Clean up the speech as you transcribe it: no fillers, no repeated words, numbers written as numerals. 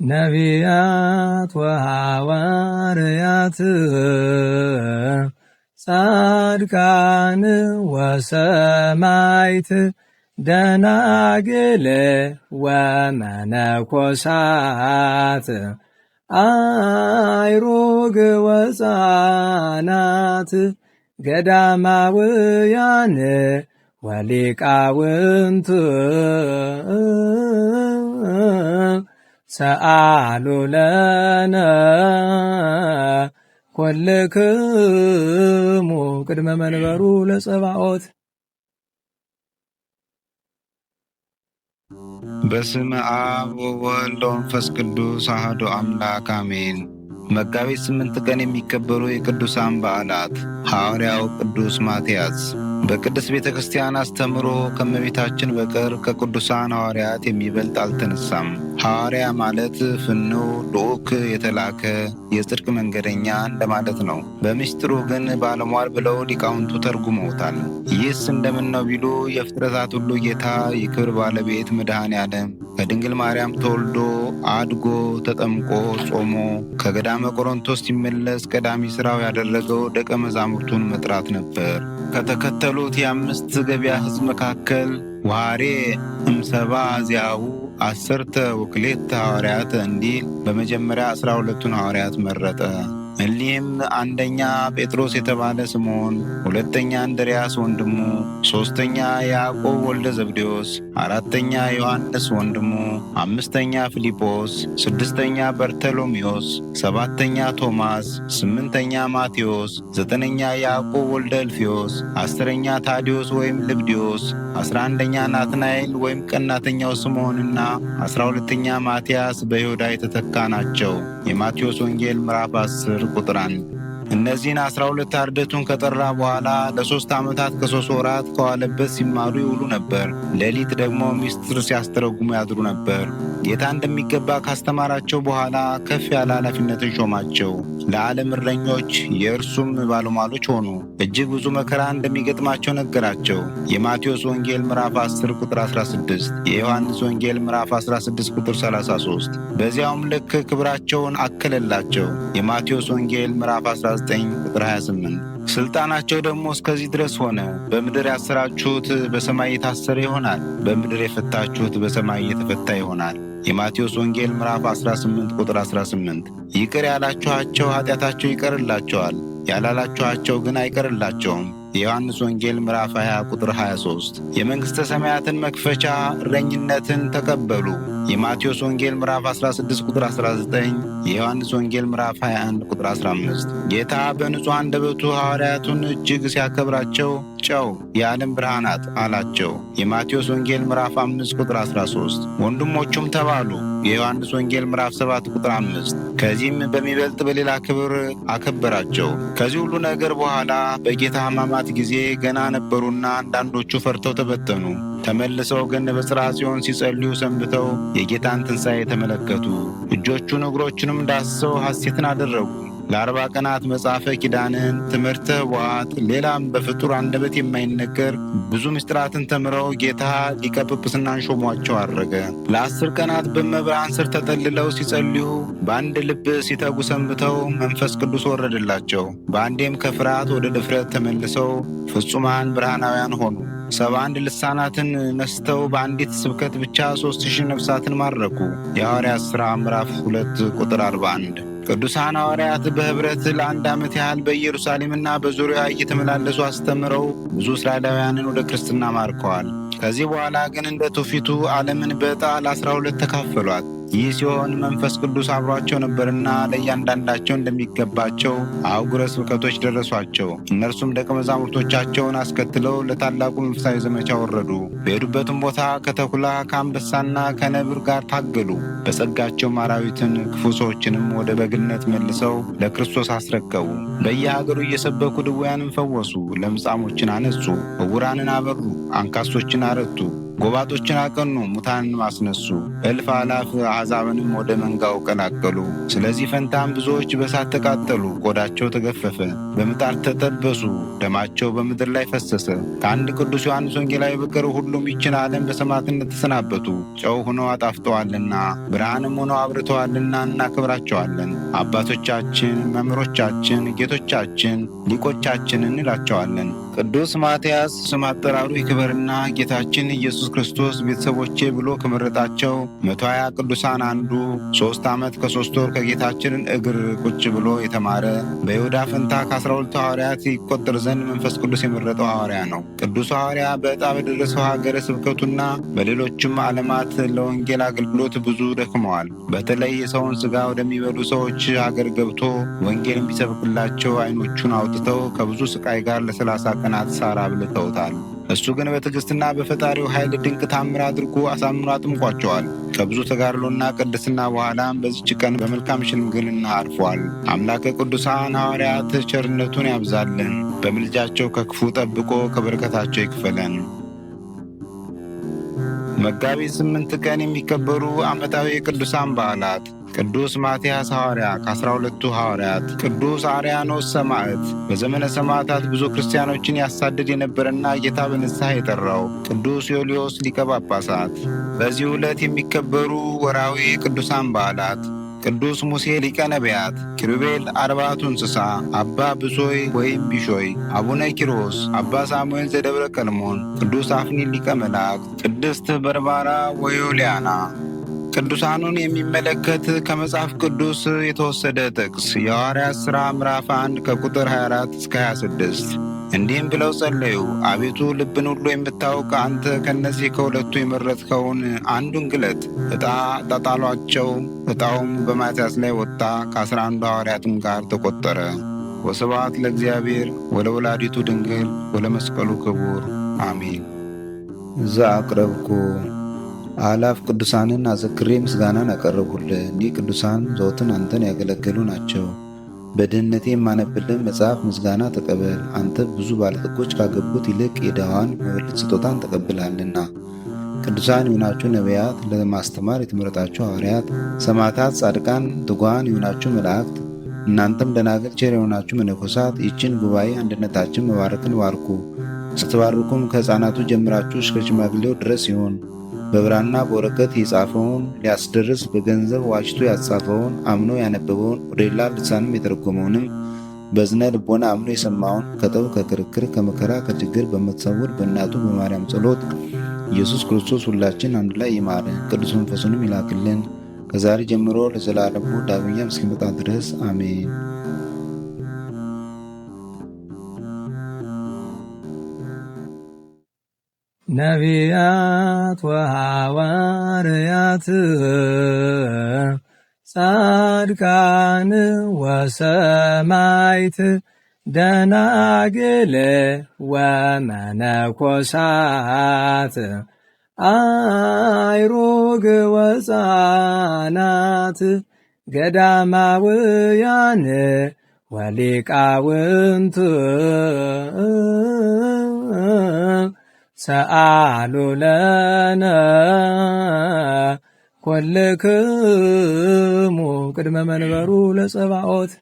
ነቢያት ወሐዋርያት ጻድቃን ወሰማዕት ደናግል ወመነኮሳት አይሩግ ወሕፃናት ገዳማውያን ወሊቃውንት ሰአሉ ለነ ኩልክሙ ቅድመ መንበሩ ለጸባኦት። በስመ አብ ወወልድ ወመንፈስ ቅዱስ አሐዱ አምላክ አሜን። መጋቢት 8 ቀን የሚከበሩ የቅዱሳን በዓላት። ሐዋርያው ቅዱስ ማትያስ። በቅድስት ቤተ ክርስቲያን አስተምሮ ከእመቤታችን በቀር ከቅዱሳን ሐዋርያት የሚበልጥ አልተነሳም። ሐዋርያ ማለት ፍኑዕ ልዑክ፣ የተላከ የጽድቅ መንገደኛ እንደማለት ነው። በምስጢሩ ግን ባለሟል ብለው ሊቃውንቱ ተርጉመውታል። ይህስ እንደምን ነው ቢሉ የፍጥረታት ሁሉ ጌታ የክብር ባለቤት መድኃኔ ዓለም ከድንግል ማርያም ተወልዶ አድጎ ተጠምቆ ጾሞ ከገዳመ ቆሮንቶስ ሲመለስ ቀዳሚ ሥራው ያደረገው ደቀ መዛሙርቱን መጥራት ነበር። ከተከተሉት የአምስት ገበያ ሕዝብ መካከል ወሐሬ እምሰብአ ዚአሁ 10 ወክሌተ ሐዋርያት እንዲል በመጀመሪያ 12ቱን ሐዋርያት መረጠ። እሊህም አንደኛ ጴጥሮስ የተባለ ስምዖን፣ ሁለተኛ እንድርያስ ወንድሙ፣ ሦስተኛ ያዕቆብ ወልደ ዘብዴዎስ፣ አራተኛ ዮሐንስ ወንድሙ፣ አምስተኛ ፊልጶስ፣ ስድስተኛ በርተሎሜዎስ፣ ሰባተኛ ቶማስ፣ ስምንተኛ ማቴዎስ፣ ዘጠነኛ ያዕቆብ ወልደ እልፍዮስ፣ 10ኛ ታዲዮስ ወይም ልብድዮስ፣ 11ኛ ናትናኤል ወይም ቀናተኛው ስምዖንና 12ኛ ማትያስ በይሁዳ የተተካ ናቸው። የማቴዎስ ወንጌል ምዕራፍ 10 ቁጥር 1። እነዚህን 12 አርድእቱን ከጠራ በኋላ ለ3 ዓመታት ከ3 ወራት ከዋለበት ሲማሩ ይውሉ ነበር። ሌሊት ደግሞ ምስጢር ሲያስተረጉሙ ያድሩ ነበር። ጌታ እንደሚገባ ካስተማራቸው በኋላ ከፍ ያለ ኃላፊነትን ሾማቸው። ለዓለም እረኞች የእርሱም ባለሟሎች ሆኑ። እጅግ ብዙ መከራ እንደሚገጥማቸው ነገራቸው። የማቴዎስ ወንጌል ምዕራፍ 10 ቁጥር 16፣ የዮሐንስ ወንጌል ምዕራፍ 16 ቁጥር 33። በዚያውም ልክ ክብራቸውን አከለላቸው። የማቴዎስ ወንጌል ምዕራፍ 19 ቁጥር 28። ስልጣናቸው ደግሞ እስከዚህ ድረስ ሆነ። በምድር ያሰራችሁት በሰማይ የታሰረ ይሆናል፣ በምድር የፈታችሁት በሰማይ የተፈታ ይሆናል። የማቴዎስ ወንጌል ምዕራፍ 18 ቁጥር 18። ይቅር ያላችኋቸው ኃጢአታቸው ይቀርላቸዋል፣ ያላላችኋቸው ግን አይቀርላቸውም። የዮሐንስ ወንጌል ምዕራፍ 20 ቁጥር 23። የመንግሥተ ሰማያትን መክፈቻ እረኝነትን ተቀበሉ። የማቴዎስ ወንጌል ምዕራፍ 16 ቁጥር 19፣ የዮሐንስ ወንጌል ምዕራፍ 21 ቁጥር 15። ጌታ በንጹሕ አንደበቱ ሐዋርያቱን እጅግ ሲያከብራቸው ጨው፣ የዓለም ብርሃናት አላቸው። የማቴዎስ ወንጌል ምዕራፍ 5 ቁጥር 13። ወንድሞቹም ተባሉ። የዮሐንስ ወንጌል ምዕራፍ 7 ቁጥር 5። ከዚህም በሚበልጥ በሌላ ክብር አከበራቸው። ከዚህ ሁሉ ነገር በኋላ በጌታ ሕማማት ጊዜ ገና ነበሩና አንዳንዶቹ ፈርተው ተበተኑ። ተመልሰው ግን በጽርሐ ጽዮን ሲጸልዩ ሰንብተው የጌታን ትንሣኤ ተመለከቱ። እጆቹን እግሮቹንም ዳስሰው ሐሴትን አደረጉ። ለ40 ቀናት መጽሐፈ ኪዳንን፣ ትምህርተ ኅቡዓት፣ ሌላም በፍጡር አንደበት የማይነገር ብዙ ምስጢራትን ተምረው ጌታ ሊቀ ጵጵስናን ሾሟቸው አረገ። ለ10 ቀናት በመብርሃን ስር ተጠልለው ሲጸልዩ በአንድ ልብ ሲተጉ ሰንብተው መንፈስ ቅዱስ ወረደላቸው። በአንዴም ከፍርሃት ወደ ድፍረት ተመልሰው ፍጹማን ብርሃናውያን ሆኑ። 71 ልሳናትን ነስተው በአንዲት ስብከት ብቻ 3000 ነፍሳትን ማረኩ። የሐዋርያት ሥራ ምዕራፍ 2 ቁጥር 41። ቅዱሳን ሐዋርያት በኅብረት ለ1 ዓመት ያህል በኢየሩሳሌምና በዙሪያ እየተመላለሱ አስተምረው ብዙ እስራኤላውያንን ወደ ክርስትና ማርከዋል። ከዚህ በኋላ ግን እንደ ትውፊቱ ዓለምን በዕጣ ለ12 ተካፈሏት። ይህ ሲሆን መንፈስ ቅዱስ አብሯቸው ነበርና ለእያንዳንዳቸው እንደሚገባቸው አህጉረ ስብከቶች ደረሷቸው። እነርሱም ደቀ መዛሙርቶቻቸውን አስከትለው ለታላቁ መንፈሳዊ ዘመቻ ወረዱ። በሄዱበትም ቦታ ከተኩላ ከአንበሳና ከነብር ጋር ታገሉ። በጸጋቸውም አራዊትን፣ ክፉ ሰዎችንም ወደ በግነት መልሰው ለክርስቶስ አስረከቡ። በየሀገሩ እየሰበኩ ድውያንን ፈወሱ፣ ለምጻሞችን አነጹ፣ ዕውራንን አበሩ፣ አንካሶችን አረቱ፣ ጎባጦችን አቀኑ፣ ሙታንን አስነሱ፣ እልፍ አላፍ አሕዛብንም ወደ መንጋው ቀላቀሉ። ስለዚህ ፈንታም ብዙዎች በእሳት ተቃጠሉ፣ ቆዳቸው ተገፈፈ፣ በምጣድ ተጠበሱ፣ ደማቸው በምድር ላይ ፈሰሰ። ከአንድ ቅዱስ ዮሐንስ ወንጌላዊ በቀር ሁሉም ይችን ዓለም በሰማዕትነት ተሰናበቱ። ጨው ሆነው አጣፍጠዋልና ብርሃንም ሆነው አብርተዋልና እናከብራቸዋለን። አባቶቻችን፣ መምህሮቻችን፣ ጌቶቻችን፣ ሊቆቻችን እንላቸዋለን። ቅዱስ ማትያስ ስም አጠራሩ ይክበርና ጌታችን ኢየሱስ ክርስቶስ ቤተሰቦቼ ብሎ ከመረጣቸው 120 ቅዱሳን አንዱ 3 ዓመት ከ3 ወር ከጌታችንን እግር ቁጭ ብሎ የተማረ በይሁዳ ፈንታ ከ12 ሐዋርያት ይቆጠር ዘንድ መንፈስ ቅዱስ የመረጠው ሐዋርያ ነው። ቅዱስ ሐዋርያ በዕጣ በደረሰው ሀገረ ስብከቱና በሌሎችም ዓለማት ለወንጌል አገልግሎት ብዙ ደክመዋል። በተለይ የሰውን ሥጋ ወደሚበሉ ሰዎች ሀገር ገብቶ ወንጌል ቢሰብክላቸው ዓይኖቹን አውጥተው ከብዙ ስቃይ ጋር ለ30 ቀናት ሳር አብልተውታል። እሱ ግን በትዕግሥትና በፈጣሪው ኃይል ድንቅ ታምር አድርጎ አሳምኖ አጥምቋቸዋል። ከብዙ ተጋድሎና ቅድስና በኋላም በዚች ቀን በመልካም ሽምግልና አርፏል። አምላከ ቅዱሳን ሐዋርያት ቸርነቱን ያብዛልን፣ በምልጃቸው ከክፉ ጠብቆ ከበረከታቸው ይክፈለን። መጋቢት 8 ቀን የሚከበሩ ዓመታዊ የቅዱሳን በዓላት ቅዱስ ማትያስ ሐዋርያ ከ12ቱ ሐዋርያት፣ ቅዱስ አርያኖስ ሰማዕት በዘመነ ሰማዕታት ብዙ ክርስቲያኖችን ያሳድድ የነበረና ጌታ በንስሐ የጠራው ቅዱስ ዮልዮስ ሊቀ ጳጳሳት። በዚህ ዕለት የሚከበሩ ወርኃዊ ቅዱሳን በዓላት ቅዱስ ሙሴ ሊቀ ነቢያት፣ ኪሩቤል አርባዕቱ እንስሳ፣ አባ ብሶይ ወይም ቢሾይ፣ አቡነ ኪሮስ፣ አባ ሳሙኤል ዘደብረ ቀልሞን፣ ቅዱስ አፍኒን ሊቀ መላእክት፣ ቅድስት በርባራ ወዮልያና። ቅዱሳኑን የሚመለከት ከመጽሐፍ ቅዱስ የተወሰደ ጥቅስ የሐዋርያት ሥራ ምዕራፍ 1 ከቁጥር 24 እስከ 26። እንዲህም ብለው ጸለዩ። አቤቱ ልብን ሁሉ የምታውቅ አንተ ከእነዚህ ከሁለቱ የመረጥከውን አንዱን ግለጥ። ዕጣ ጣጣሏቸው። ዕጣውም በማትያስ ላይ ወጣ፣ ከ11 ሐዋርያትም ጋር ተቆጠረ። ወስብሐት ለእግዚአብሔር ወለወላዲቱ ድንግል ወለመስቀሉ ክቡር አሜን። ዘአቅረብኩ አላፍ ቅዱሳንን አዘክሬ ምስጋናን አቀረብሁልህ። እኒህ ቅዱሳን ዘወትር አንተን ያገለገሉ ናቸው። በድህነቴ የማነብልን መጽሐፍ ምስጋና ተቀበል። አንተ ብዙ ባለጠጎች ካገቡት ይልቅ የድሃዋን መበለት ስጦታን ተቀብላለና። ቅዱሳን የሆናችሁ ነቢያት፣ ለማስተማር የተመረጣችሁ ሐዋርያት፣ ሰማዕታት፣ ጻድቃን፣ ትጉሃን የሆናችሁ መላእክት፣ እናንተም ደናግል ቸር የሆናችሁ መነኮሳት ይችን ጉባኤ አንድነታችን መባረክን ባርኩ። ስትባርኩም ከሕፃናቱ ጀምራችሁ እስከ ሽማግሌው ድረስ ይሁን። በብራና በወረቀት የጻፈውን ሊያስደርስ በገንዘብ ዋጅቶ ያጻፈውን አምኖ ያነበበውን ወደ ሌላ ልሳንም የተረጎመውንም በዝነ ልቦና አምኖ የሰማውን ከጠብ ከክርክር ከመከራ ከችግር በምትሰውር በእናቱ በማርያም ጸሎት ኢየሱስ ክርስቶስ ሁላችን አንድ ላይ ይማረን፣ ቅዱስ መንፈሱንም ይላክልን ከዛሬ ጀምሮ ለዘላለሙ ዳግመኛም እስኪመጣ ድረስ አሜን። ነቢያት ወሐዋርያት ጻድቃን ወሰማዕት ደናግል ወመነኮሳት አይሩግ ወሕፃናት ገዳማውያን ወሊቃውንት ሰአሉ ለነ ኰልክሙ ቅድመ መንበሩ ለጸባኦት